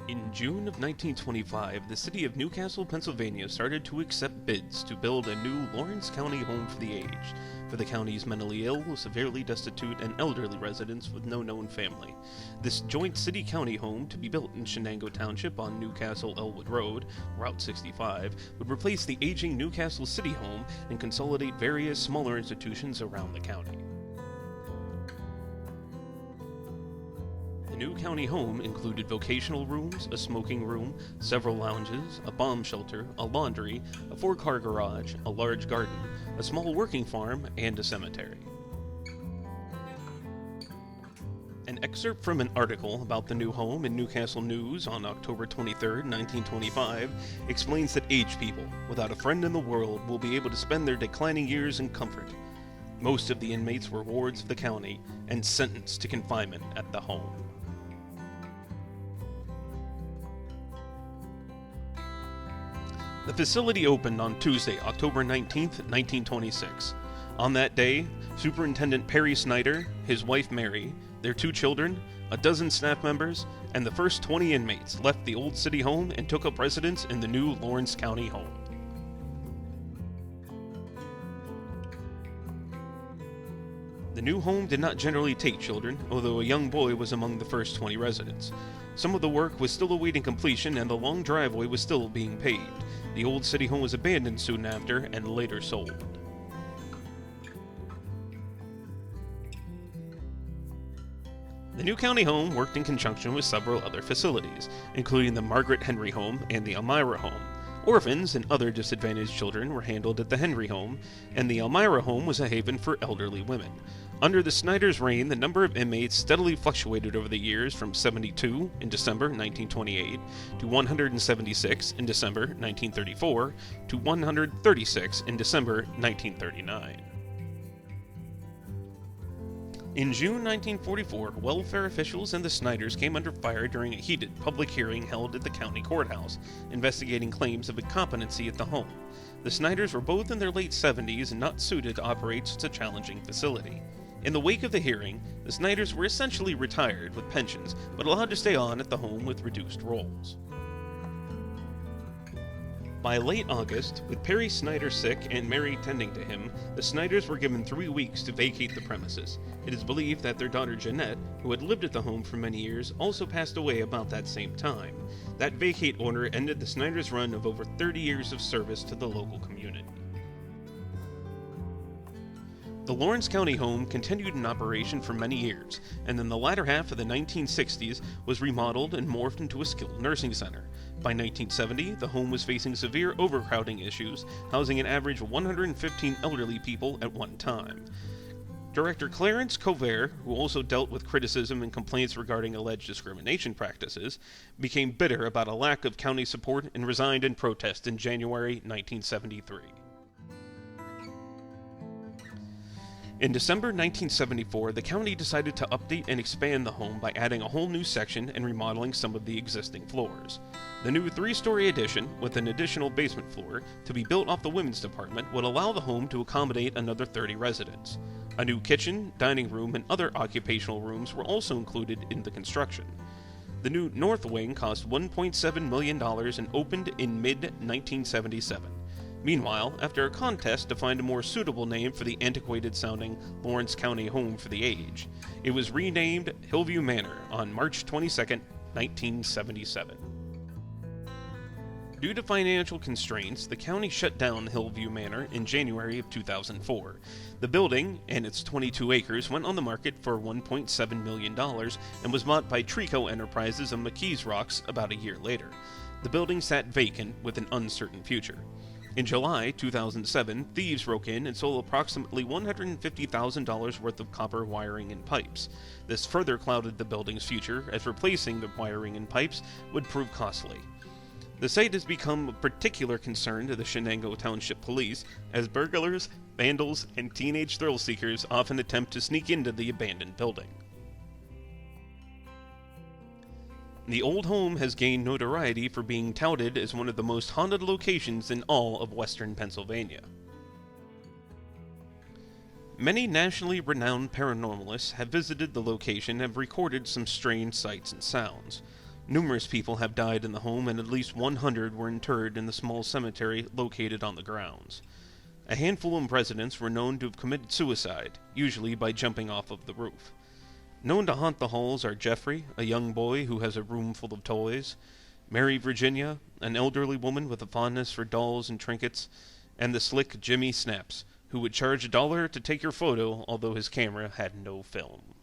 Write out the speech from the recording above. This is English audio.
In June of 1925, the city of Newcastle, Pennsylvania started to accept bids to build a new Lawrence County home for the aged, for the county's mentally ill, severely destitute, and elderly residents with no known family. This joint city-county home, to be built in Shenango Township on Newcastle-Elwood Road, Route 65, would replace the aging Newcastle City Home and consolidate various smaller institutions around the county. The new county home included vocational rooms, a smoking room, several lounges, a bomb shelter, a laundry, a 4-car garage, a large garden, a small working farm, and a cemetery. An excerpt from an article about the new home in Newcastle News on October 23, 1925, explains that aged people, without a friend in the world, will be able to spend their declining years in comfort. Most of the inmates were wards of the county and sentenced to confinement at the home. The facility opened on Tuesday, October 19, 1926. On that day, Superintendent Perry Snyder, his wife Mary, their 2 children, a dozen staff members, and the first 20 inmates left the old city home and took up residence in the new Lawrence County home. The new home did not generally take children, although a young boy was among the first 20 residents. Some of the work was still awaiting completion and the long driveway was still being paved. The old city home was abandoned soon after and later sold. The new county home worked in conjunction with several other facilities, including the Margaret Henry Home and the Elmira Home. Orphans and other disadvantaged children were handled at the Henry Home, and the Elmira Home was a haven for elderly women. Under the Snyders' reign, the number of inmates steadily fluctuated over the years from 72 in December 1928 to 176 in December 1934 to 136 in December 1939. In June 1944, welfare officials and the Snyders came under fire during a heated public hearing held at the county courthouse, investigating claims of incompetency at the home. The Snyders were both in their late 70s and not suited to operate such a challenging facility. In the wake of the hearing, the Snyders were essentially retired with pensions, but allowed to stay on at the home with reduced roles. By late August, with Perry Snyder sick and Mary tending to him, the Snyders were given 3 weeks to vacate the premises. It is believed that their daughter Jeanette, who had lived at the home for many years, also passed away about that same time. That vacate order ended the Snyders' run of over 30 years of service to the local community. The Lawrence County home continued in operation for many years, and in the latter half of the 1960s was remodeled and morphed into a skilled nursing center. By 1970, the home was facing severe overcrowding issues, housing an average of 115 elderly people at one time. Director Clarence Covert, who also dealt with criticism and complaints regarding alleged discrimination practices, became bitter about a lack of county support and resigned in protest in January 1973. In December 1974, the county decided to update and expand the home by adding a whole new section and remodeling some of the existing floors. The new 3-story addition, with an additional basement floor, to be built off the women's department, would allow the home to accommodate another 30 residents. A new kitchen, dining room, and other occupational rooms were also included in the construction. The new north wing cost $1.7 million and opened in mid-1977. Meanwhile, after a contest to find a more suitable name for the antiquated-sounding Lawrence County Home for the Aged, it was renamed Hill View Manor on March 22, 1977. Due to financial constraints, the county shut down Hill View Manor in January of 2004. The building and its 22 acres went on the market for $1.7 million and was bought by Trico Enterprises of McKees Rocks about a year later. The building sat vacant with an uncertain future. In July 2007, thieves broke in and stole approximately $150,000 worth of copper wiring and pipes. This further clouded the building's future, as replacing the wiring and pipes would prove costly. The site has become of particular concern to the Shenango Township Police, as burglars, vandals, and teenage thrill-seekers often attempt to sneak into the abandoned building. The old home has gained notoriety for being touted as one of the most haunted locations in all of western Pennsylvania. Many nationally renowned paranormalists have visited the location and have recorded some strange sights and sounds. Numerous people have died in the home, and at least 100 were interred in the small cemetery located on the grounds. A handful of residents were known to have committed suicide, usually by jumping off of the roof. Known to haunt the halls are Jeffrey, a young boy who has a room full of toys, Mary Virginia, an elderly woman with a fondness for dolls and trinkets, and the slick Jimmy Snaps, who would charge $1 to take your photo, although his camera had no film.